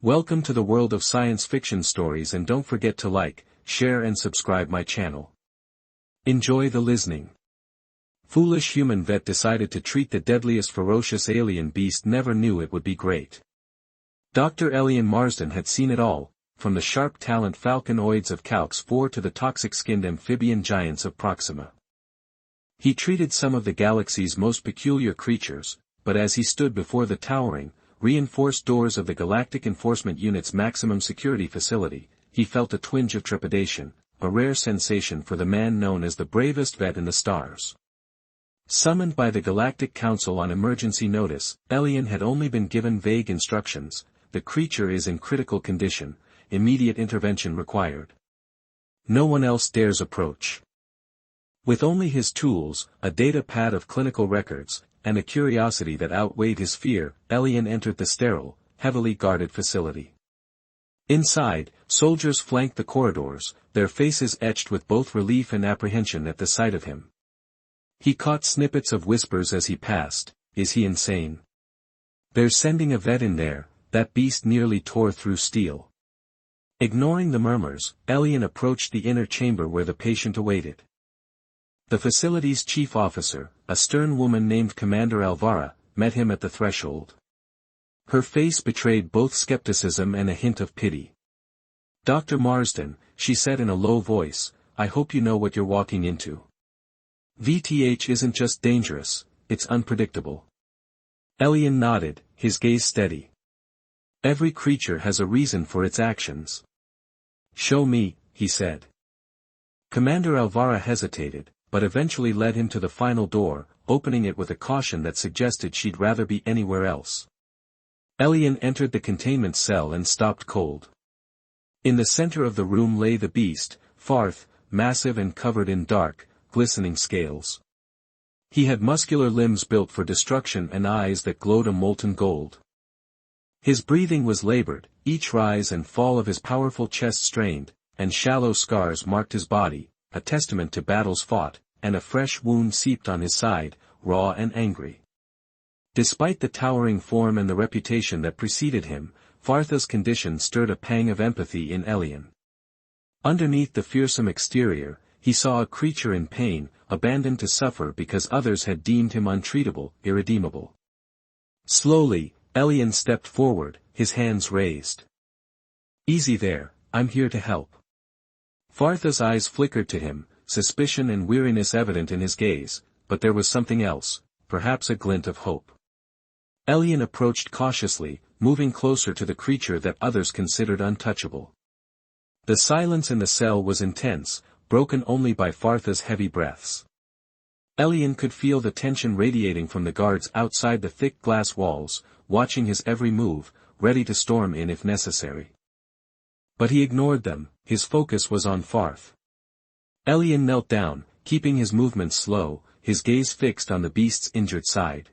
Welcome to the world of science fiction stories, and don't forget to like, share and subscribe my channel. Enjoy the listening. Foolish human vet decided to treat the deadliest ferocious alien beast, never knew it would be great. Dr. Elian Marsden had seen it all, from the sharp-taloned falconoids of Calx 4 to the toxic-skinned amphibian giants of Proxima. He treated some of the galaxy's most peculiar creatures, but as he stood before the towering, reinforced doors of the Galactic Enforcement Unit's maximum security facility, he felt a twinge of trepidation, a rare sensation for the man known as the bravest vet in the stars. Summoned by the Galactic Council on emergency notice, Elian had only been given vague instructions: the creature is in critical condition, immediate intervention required. No one else dares approach. With only his tools, a data pad of clinical records, and a curiosity that outweighed his fear, Elian entered the sterile, heavily guarded facility. Inside, soldiers flanked the corridors, their faces etched with both relief and apprehension at the sight of him. He caught snippets of whispers as he passed: "Is he insane? They're sending a vet in there, that beast nearly tore through steel." Ignoring the murmurs, Elian approached the inner chamber where the patient awaited. The facility's chief officer, a stern woman named Commander Alvara, met him at the threshold. Her face betrayed both skepticism and a hint of pity. "Dr. Marsden," she said in a low voice, "I hope you know what you're walking into. VTH isn't just dangerous, it's unpredictable." Elian nodded, his gaze steady. "Every creature has a reason for its actions." "Show me," he said. Commander Alvara hesitated, but eventually led him to the final door, opening it with a caution that suggested she'd rather be anywhere else. Elian entered the containment cell and stopped cold. In the center of the room lay the beast, Farth, massive and covered in dark, glistening scales. He had muscular limbs built for destruction and eyes that glowed a molten gold. His breathing was labored, each rise and fall of his powerful chest strained, and shallow scars marked his body, a testament to battles fought, and a fresh wound seeped on his side, raw and angry. Despite the towering form and the reputation that preceded him, Fartha's condition stirred a pang of empathy in Elian. Underneath the fearsome exterior, he saw a creature in pain, abandoned to suffer because others had deemed him untreatable, irredeemable. Slowly, Elian stepped forward, his hands raised. "Easy there, I'm here to help." Fartha's eyes flickered to him, suspicion and weariness evident in his gaze, but there was something else, perhaps a glint of hope. Elian approached cautiously, moving closer to the creature that others considered untouchable. The silence in the cell was intense, broken only by Fartha's heavy breaths. Elian could feel the tension radiating from the guards outside the thick glass walls, watching his every move, ready to storm in if necessary. But he ignored them, his focus was on Farth. Elian knelt down, keeping his movements slow, his gaze fixed on the beast's injured side.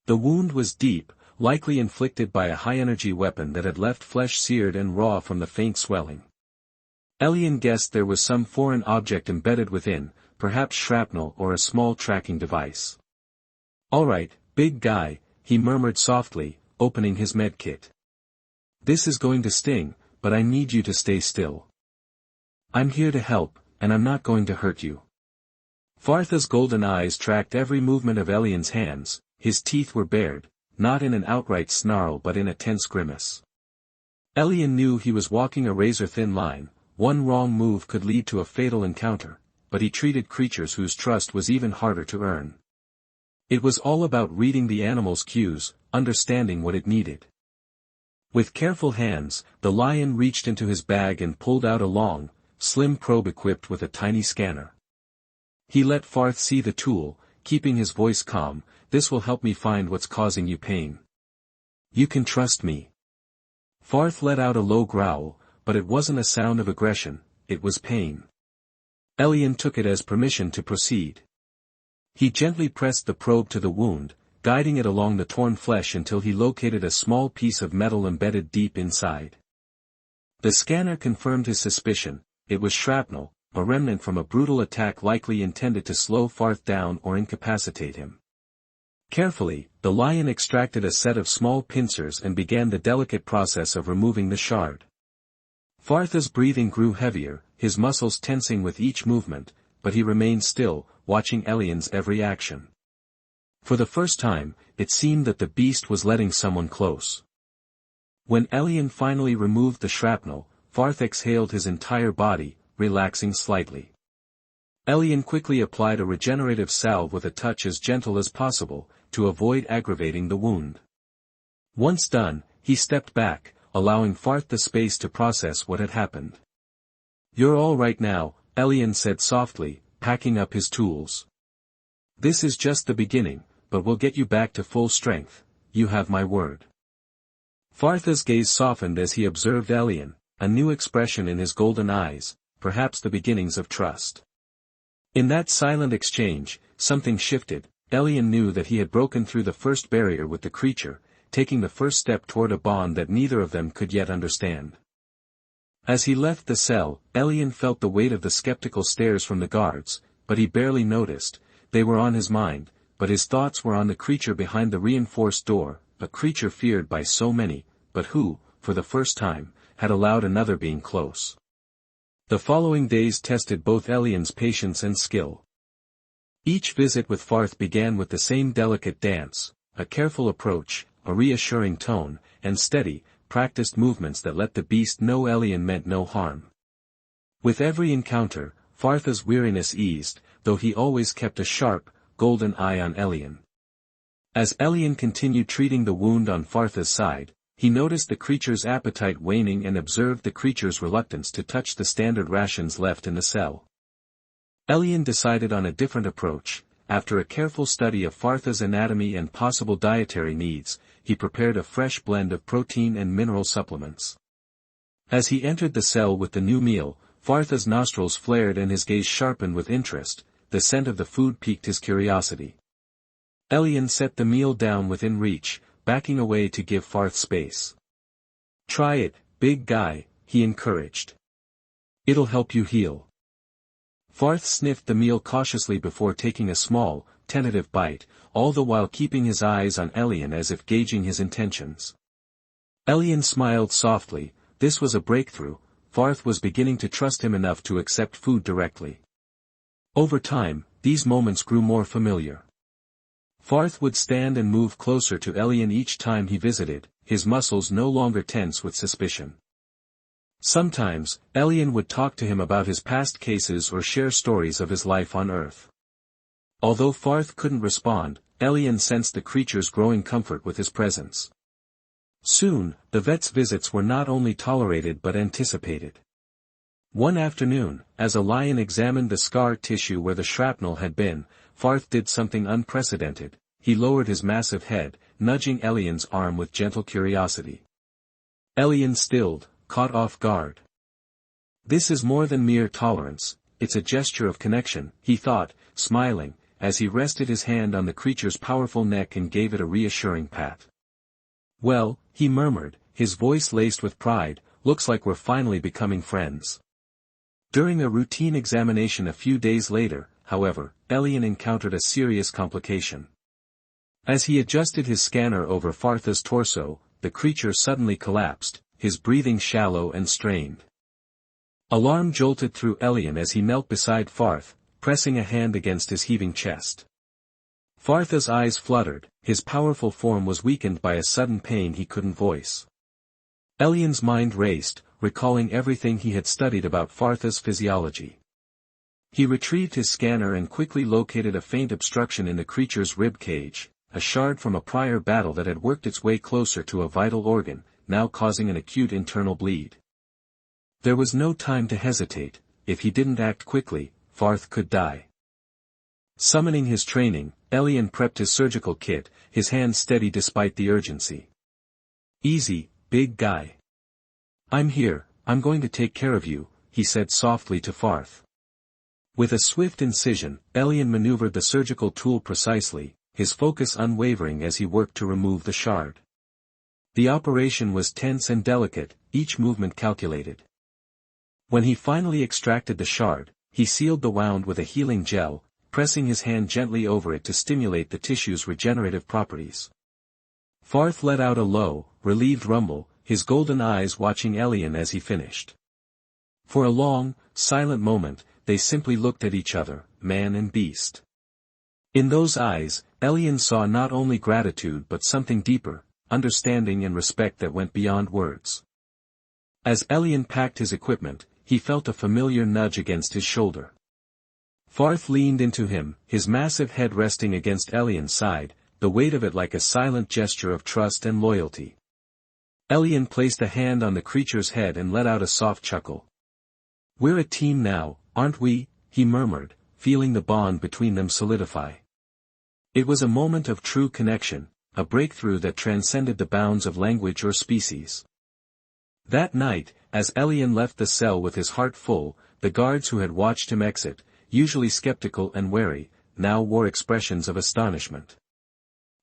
The wound was deep, likely inflicted by a high-energy weapon that had left flesh seared and raw from the faint swelling. Elian guessed there was some foreign object embedded within, perhaps shrapnel or a small tracking device. "All right, big guy," he murmured softly, opening his medkit. "This is going to sting, but I need you to stay still. I'm here to help, and I'm not going to hurt you." Fartha's golden eyes tracked every movement of Elian's hands, his teeth were bared, not in an outright snarl but in a tense grimace. Elian knew he was walking a razor-thin line, one wrong move could lead to a fatal encounter, but he treated creatures whose trust was even harder to earn. It was all about reading the animal's cues, understanding what it needed. With careful hands, the lion reached into his bag and pulled out a long, slim probe equipped with a tiny scanner. He let Farth see the tool, keeping his voice calm: "This will help me find what's causing you pain. You can trust me." Farth let out a low growl, but it wasn't a sound of aggression, it was pain. Elian took it as permission to proceed. He gently pressed the probe to the wound, guiding it along the torn flesh until he located a small piece of metal embedded deep inside. The scanner confirmed his suspicion: it was shrapnel, a remnant from a brutal attack likely intended to slow Farth down or incapacitate him. Carefully, the lion extracted a set of small pincers and began the delicate process of removing the shard. Fartha's breathing grew heavier, his muscles tensing with each movement, but he remained still, watching Elian's every action. For the first time, it seemed that the beast was letting someone close. When Elian finally removed the shrapnel, Farth exhaled his entire body, relaxing slightly. Elian quickly applied a regenerative salve with a touch as gentle as possible, to avoid aggravating the wound. Once done, he stepped back, allowing Farth the space to process what had happened. "You're all right now," Elian said softly, packing up his tools. "This is just the beginning, but we'll get you back to full strength, you have my word." Fartha's gaze softened as he observed Elian, a new expression in his golden eyes, perhaps the beginnings of trust. In that silent exchange, something shifted. Elian knew that he had broken through the first barrier with the creature, taking the first step toward a bond that neither of them could yet understand. As he left the cell, Elian felt the weight of the skeptical stares from the guards, but he barely noticed. They were on his mind, but his thoughts were on the creature behind the reinforced door, a creature feared by so many, but who, for the first time, had allowed another being close. The following days tested both Elian's patience and skill. Each visit with Farth began with the same delicate dance, a careful approach, a reassuring tone, and steady, practiced movements that let the beast know Elian meant no harm. With every encounter, Fartha's weariness eased, though he always kept a sharp, golden eye on Elian. As Elian continued treating the wound on Fartha's side, he noticed the creature's appetite waning and observed the creature's reluctance to touch the standard rations left in the cell. Elian decided on a different approach. After a careful study of Fartha's anatomy and possible dietary needs, he prepared a fresh blend of protein and mineral supplements. As he entered the cell with the new meal, Fartha's nostrils flared and his gaze sharpened with interest. The scent of the food piqued his curiosity. Elian set the meal down within reach, backing away to give Farth space. "Try it, big guy," he encouraged. "It'll help you heal." Farth sniffed the meal cautiously before taking a small, tentative bite, all the while keeping his eyes on Elian as if gauging his intentions. Elian smiled softly. This was a breakthrough. Farth was beginning to trust him enough to accept food directly. Over time, these moments grew more familiar. Farth would stand and move closer to Elian each time he visited, his muscles no longer tense with suspicion. Sometimes, Elian would talk to him about his past cases or share stories of his life on Earth. Although Farth couldn't respond, Elian sensed the creature's growing comfort with his presence. Soon, the vet's visits were not only tolerated but anticipated. One afternoon, as a lion examined the scar tissue where the shrapnel had been, Farth did something unprecedented. He lowered his massive head, nudging Elian's arm with gentle curiosity. Elian stilled, caught off guard. "This is more than mere tolerance, it's a gesture of connection," he thought, smiling, as he rested his hand on the creature's powerful neck and gave it a reassuring pat. "Well," he murmured, his voice laced with pride, "looks like we're finally becoming friends." During a routine examination a few days later, however, Elian encountered a serious complication. As he adjusted his scanner over Fartha's torso, the creature suddenly collapsed, his breathing shallow and strained. Alarm jolted through Elian as he knelt beside Farth, pressing a hand against his heaving chest. Fartha's eyes fluttered, his powerful form was weakened by a sudden pain he couldn't voice. Elian's mind raced, recalling everything he had studied about Fartha's physiology. He retrieved his scanner and quickly located a faint obstruction in the creature's rib cage, a shard from a prior battle that had worked its way closer to a vital organ, now causing an acute internal bleed. There was no time to hesitate. If he didn't act quickly, Farth could die. Summoning his training, Elian prepped his surgical kit, his hand steady despite the urgency. "Easy, big guy. I'm here, I'm going to take care of you," he said softly to Farth. With a swift incision, Elian maneuvered the surgical tool precisely, his focus unwavering as he worked to remove the shard. The operation was tense and delicate, each movement calculated. When he finally extracted the shard, he sealed the wound with a healing gel, pressing his hand gently over it to stimulate the tissue's regenerative properties. Farth let out a low, relieved rumble, his golden eyes watching Elian as he finished. For a long, silent moment, they simply looked at each other, man and beast. In those eyes, Elian saw not only gratitude but something deeper, understanding and respect that went beyond words. As Elian packed his equipment, he felt a familiar nudge against his shoulder. Farth leaned into him, his massive head resting against Elian's side, the weight of it like a silent gesture of trust and loyalty. Elian placed a hand on the creature's head and let out a soft chuckle. "We're a team now, aren't we?" he murmured, feeling the bond between them solidify. It was a moment of true connection, a breakthrough that transcended the bounds of language or species. That night, as Elian left the cell with his heart full, the guards who had watched him exit, usually skeptical and wary, now wore expressions of astonishment.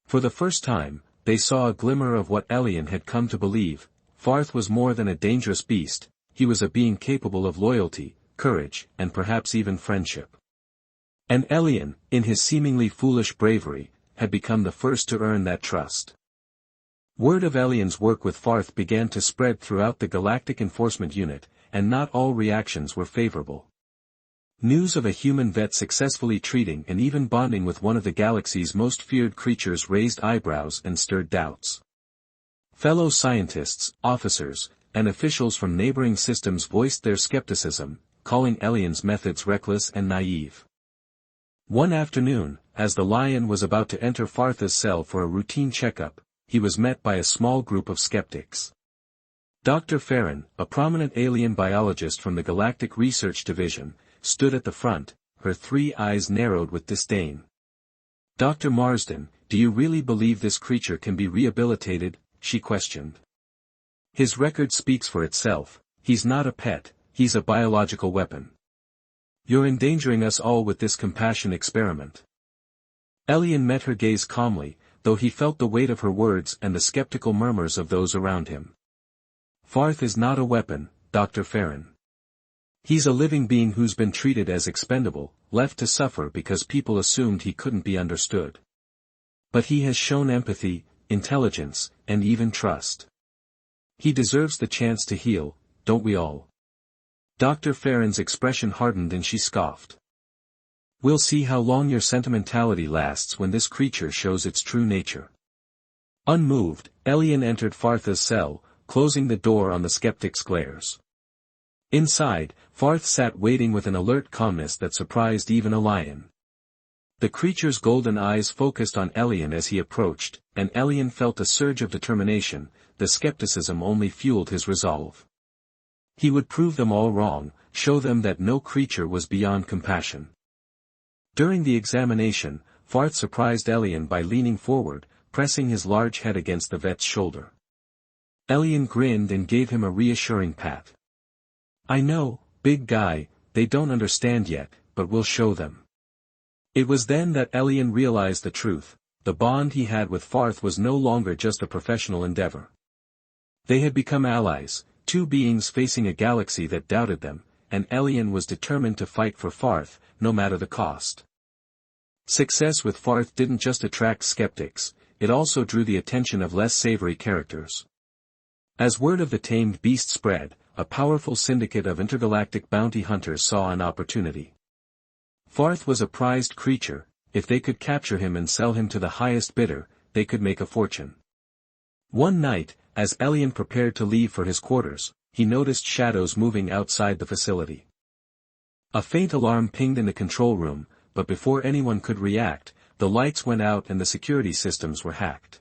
For the first time, they saw a glimmer of what Elian had come to believe: Farth was more than a dangerous beast, he was a being capable of loyalty, courage, and perhaps even friendship. And Elian, in his seemingly foolish bravery, had become the first to earn that trust. Word of Elian's work with Farth began to spread throughout the Galactic Enforcement Unit, and not all reactions were favorable. News of a human vet successfully treating and even bonding with one of the galaxy's most feared creatures raised eyebrows and stirred doubts. Fellow scientists, officers, and officials from neighboring systems voiced their skepticism, calling Elian's methods reckless and naive. One afternoon, as the Lion was about to enter Farth's cell for a routine checkup, he was met by a small group of skeptics. Dr. Farron, a prominent alien biologist from the Galactic Research Division, stood at the front, her 3 eyes narrowed with disdain. "Dr. Marsden, do you really believe this creature can be rehabilitated?" she questioned. "His record speaks for itself, he's not a pet, he's a biological weapon. You're endangering us all with this compassion experiment." Elian met her gaze calmly, though he felt the weight of her words and the skeptical murmurs of those around him. "Farth is not a weapon, Dr. Farron. He's a living being who's been treated as expendable, left to suffer because people assumed he couldn't be understood. But he has shown empathy, intelligence, and even trust. He deserves the chance to heal, don't we all?" Dr. Farron's expression hardened and she scoffed. "We'll see how long your sentimentality lasts when this creature shows its true nature." Unmoved, Elian entered Farth's cell, closing the door on the skeptic's glares. Inside, Farth sat waiting with an alert calmness that surprised even a lion. The creature's golden eyes focused on Elian as he approached, and Elian felt a surge of determination. The skepticism only fueled his resolve. He would prove them all wrong, show them that no creature was beyond compassion. During the examination, Farth surprised Elian by leaning forward, pressing his large head against the vet's shoulder. Elian grinned and gave him a reassuring pat. "I know, big guy, they don't understand yet, but we'll show them." It was then that Elian realized the truth: the bond he had with Farth was no longer just a professional endeavor. They had become allies, 2 beings facing a galaxy that doubted them, and Elian was determined to fight for Farth, no matter the cost. Success with Farth didn't just attract skeptics, it also drew the attention of less savory characters. As word of the tamed beast spread, a powerful syndicate of intergalactic bounty hunters saw an opportunity. Farth was a prized creature, if they could capture him and sell him to the highest bidder, they could make a fortune. One night, as Elian prepared to leave for his quarters, he noticed shadows moving outside the facility. A faint alarm pinged in the control room, but before anyone could react, the lights went out and the security systems were hacked.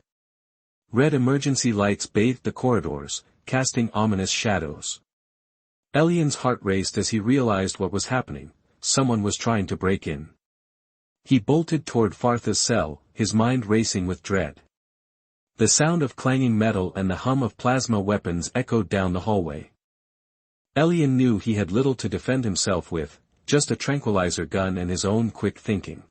Red emergency lights bathed the corridors, casting ominous shadows. Elian's heart raced as he realized what was happening: someone was trying to break in. He bolted toward Farth's cell, his mind racing with dread. The sound of clanging metal and the hum of plasma weapons echoed down the hallway. Elian knew he had little to defend himself with, just a tranquilizer gun and his own quick thinking.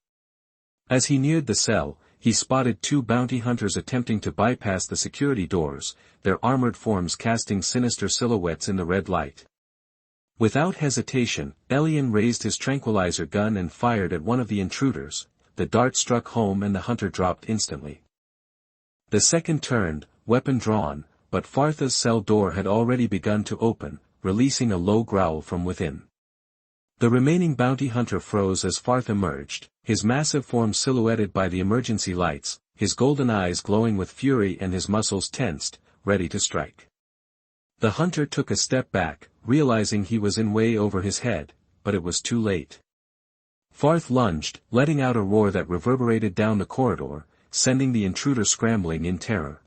As he neared the cell, he spotted 2 bounty hunters attempting to bypass the security doors, their armored forms casting sinister silhouettes in the red light. Without hesitation, Elian raised his tranquilizer gun and fired at one of the intruders. The dart struck home and the hunter dropped instantly. The second turned, weapon drawn, but Fartha's cell door had already begun to open, releasing a low growl from within. The remaining bounty hunter froze as Farth emerged, his massive form silhouetted by the emergency lights, his golden eyes glowing with fury and his muscles tensed, ready to strike. The hunter took a step back, realizing he was in way over his head, but it was too late. Farth lunged, letting out a roar that reverberated down the corridor, sending the intruder scrambling in terror.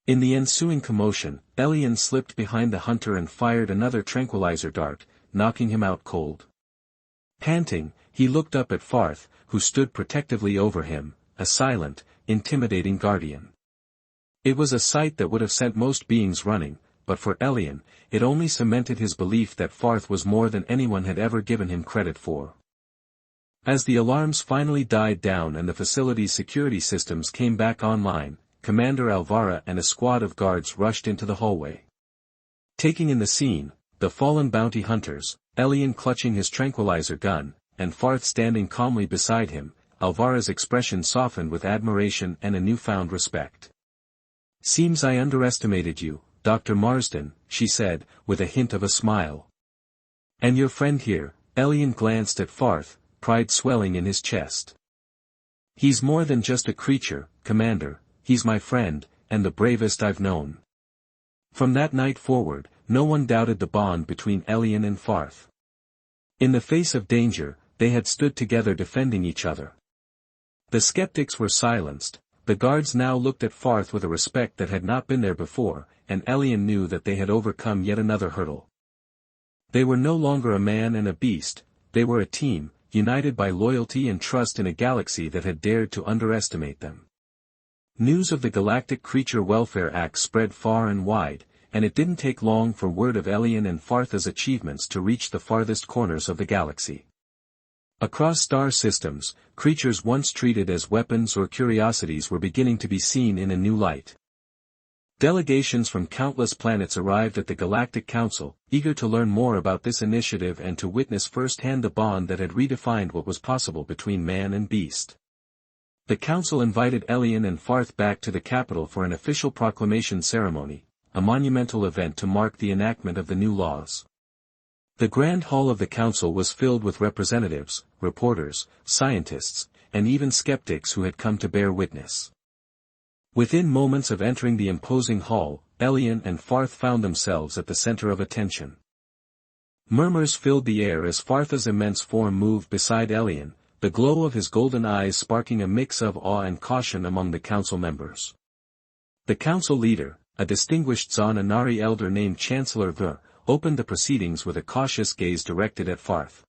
In the ensuing commotion, Elian slipped behind the hunter and fired another tranquilizer dart, knocking him out cold. Panting, he looked up at Farth, who stood protectively over him, a silent, intimidating guardian. It was a sight that would have sent most beings running, but for Elian, it only cemented his belief that Farth was more than anyone had ever given him credit for. As the alarms finally died down and the facility's security systems came back online, Commander Alvara and a squad of guards rushed into the hallway. Taking in the scene, the fallen bounty hunters, Elian clutching his tranquilizer gun, and Farth standing calmly beside him, Alvara's expression softened with admiration and a newfound respect. "Seems I underestimated you, Dr. Marsden," she said, with a hint of a smile. "And your friend here," Elian glanced at Farth, pride swelling in his chest. "He's more than just a creature, Commander, he's my friend, and the bravest I've known." From that night forward, no one doubted the bond between Elian and Farth. In the face of danger, they had stood together defending each other. The skeptics were silenced, the guards now looked at Farth with a respect that had not been there before, and Elian knew that they had overcome yet another hurdle. They were no longer a man and a beast, they were a team, united by loyalty and trust in a galaxy that had dared to underestimate them. News of the Galactic Creature Welfare Act spread far and wide, and it didn't take long for word of Elian and Fartha's achievements to reach the farthest corners of the galaxy. Across star systems, creatures once treated as weapons or curiosities were beginning to be seen in a new light. Delegations from countless planets arrived at the Galactic Council, eager to learn more about this initiative and to witness firsthand the bond that had redefined what was possible between man and beast. The Council invited Elian and Farth back to the capital for an official proclamation ceremony, a monumental event to mark the enactment of the new laws. The Grand Hall of the Council was filled with representatives, reporters, scientists, and even skeptics who had come to bear witness. Within moments of entering the imposing hall, Elian and Farth found themselves at the center of attention. Murmurs filled the air as Fartha's immense form moved beside Elian, the glow of his golden eyes sparking a mix of awe and caution among the council members. The council leader, a distinguished Zananari elder named Chancellor V, opened the proceedings with a cautious gaze directed at Farth.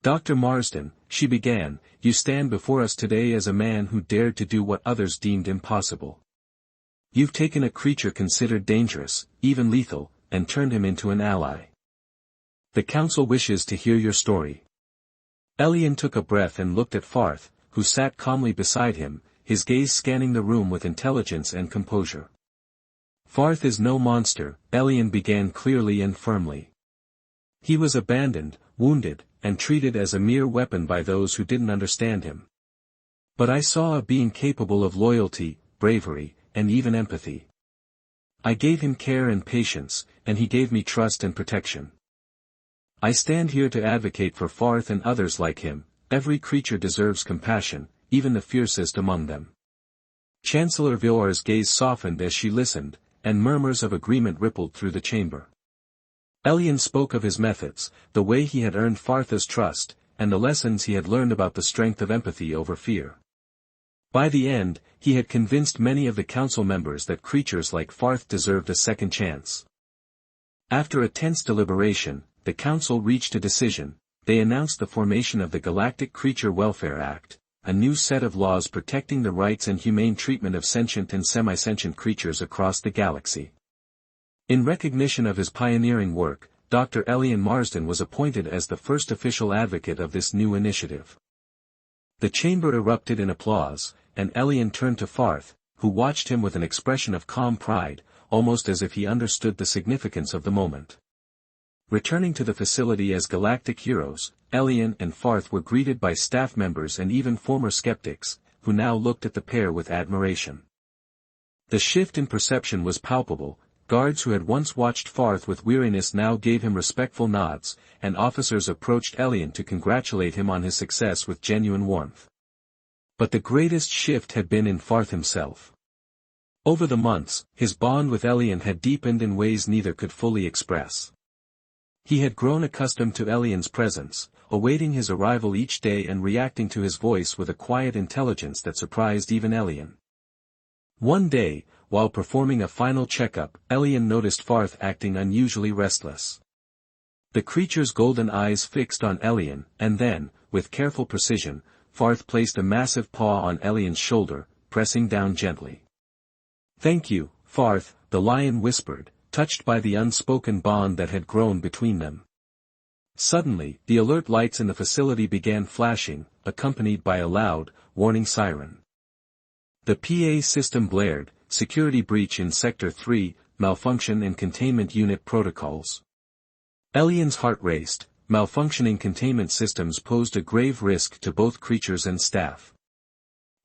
"Dr. Marsden," she began, "you stand before us today as a man who dared to do what others deemed impossible. You've taken a creature considered dangerous, even lethal, and turned him into an ally. The council wishes to hear your story." Elian took a breath and looked at Farth, who sat calmly beside him, his gaze scanning the room with intelligence and composure. "Farth is no monster," Elian began clearly and firmly. "He was abandoned, wounded, and treated as a mere weapon by those who didn't understand him. But I saw a being capable of loyalty, bravery, and even empathy. I gave him care and patience, and he gave me trust and protection. I stand here to advocate for Farth and others like him. Every creature deserves compassion, even the fiercest among them." Chancellor Vior's gaze softened as she listened, and murmurs of agreement rippled through the chamber. Elian spoke of his methods, the way he had earned Fartha's trust, and the lessons he had learned about the strength of empathy over fear. By the end, he had convinced many of the council members that creatures like Farth deserved a second chance. After a tense deliberation, the council reached a decision. They announced the formation of the Galactic Creature Welfare Act, a new set of laws protecting the rights and humane treatment of sentient and semi-sentient creatures across the galaxy. In recognition of his pioneering work, Dr. Elian Marsden was appointed as the first official advocate of this new initiative. The chamber erupted in applause, and Elian turned to Farth, who watched him with an expression of calm pride, almost as if he understood the significance of the moment. Returning to the facility as galactic heroes, Elian and Farth were greeted by staff members and even former skeptics, who now looked at the pair with admiration. The shift in perception was palpable. Guards who had once watched Farth with weariness now gave him respectful nods, and officers approached Elian to congratulate him on his success with genuine warmth. But the greatest shift had been in Farth himself. Over the months, his bond with Elian had deepened in ways neither could fully express. He had grown accustomed to Elian's presence, awaiting his arrival each day and reacting to his voice with a quiet intelligence that surprised even Elian. One day, while performing a final checkup, Elian noticed Farth acting unusually restless. The creature's golden eyes fixed on Elian, and then, with careful precision, Farth placed a massive paw on Elian's shoulder, pressing down gently. "Thank you, Farth," the lion whispered, touched by the unspoken bond that had grown between them. Suddenly, the alert lights in the facility began flashing, accompanied by a loud, warning siren. The PA system blared, "Security breach in Sector 3, malfunction in containment unit protocols." Elian's heart raced. Malfunctioning containment systems posed a grave risk to both creatures and staff.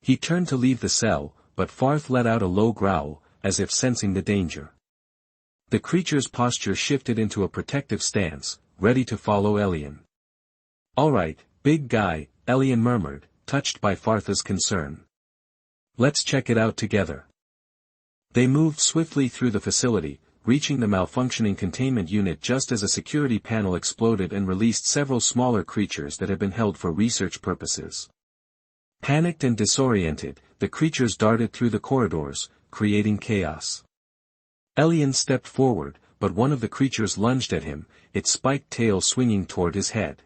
He turned to leave the cell, but Farth let out a low growl, as if sensing the danger. The creature's posture shifted into a protective stance, ready to follow Elian. "All right, big guy," Elian murmured, touched by Farth's concern. "Let's check it out together." They moved swiftly through the facility, reaching the malfunctioning containment unit just as a security panel exploded and released several smaller creatures that had been held for research purposes. Panicked and disoriented, the creatures darted through the corridors, creating chaos. Elian stepped forward, but one of the creatures lunged at him, its spiked tail swinging toward his head.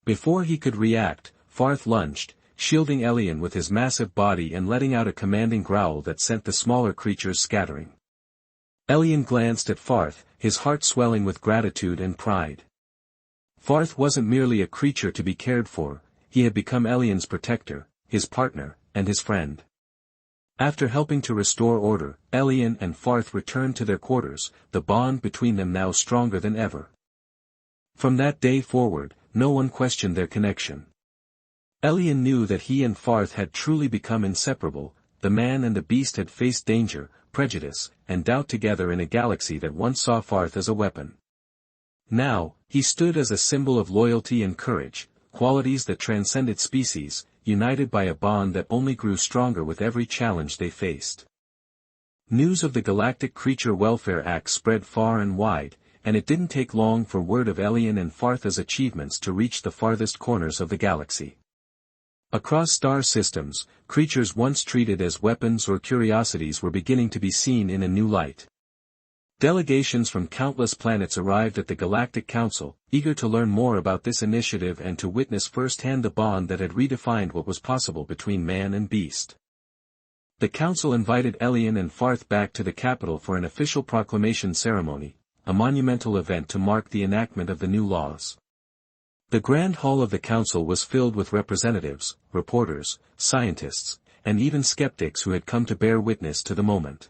Before he could react, Farth lunged, shielding Elian with his massive body and letting out a commanding growl that sent the smaller creatures scattering. Elian glanced at Farth, his heart swelling with gratitude and pride. Farth wasn't merely a creature to be cared for, he had become Elian's protector, his partner, and his friend. After helping to restore order, Elian and Farth returned to their quarters, the bond between them now stronger than ever. From that day forward, no one questioned their connection. Elian knew that he and Farth had truly become inseparable. The man and the beast had faced danger, prejudice, and doubt together in a galaxy that once saw Farth as a weapon. Now, he stood as a symbol of loyalty and courage, qualities that transcended species, united by a bond that only grew stronger with every challenge they faced. News of the Galactic Creature Welfare Act spread far and wide, and it didn't take long for word of Elian and Farth's achievements to reach the farthest corners of the galaxy. Across star systems, creatures once treated as weapons or curiosities were beginning to be seen in a new light. Delegations from countless planets arrived at the Galactic Council, eager to learn more about this initiative and to witness firsthand the bond that had redefined what was possible between man and beast. The Council invited Elian and Farth back to the capital for an official proclamation ceremony, a monumental event to mark the enactment of the new laws. The Grand Hall of the Council was filled with representatives, reporters, scientists, and even skeptics who had come to bear witness to the moment.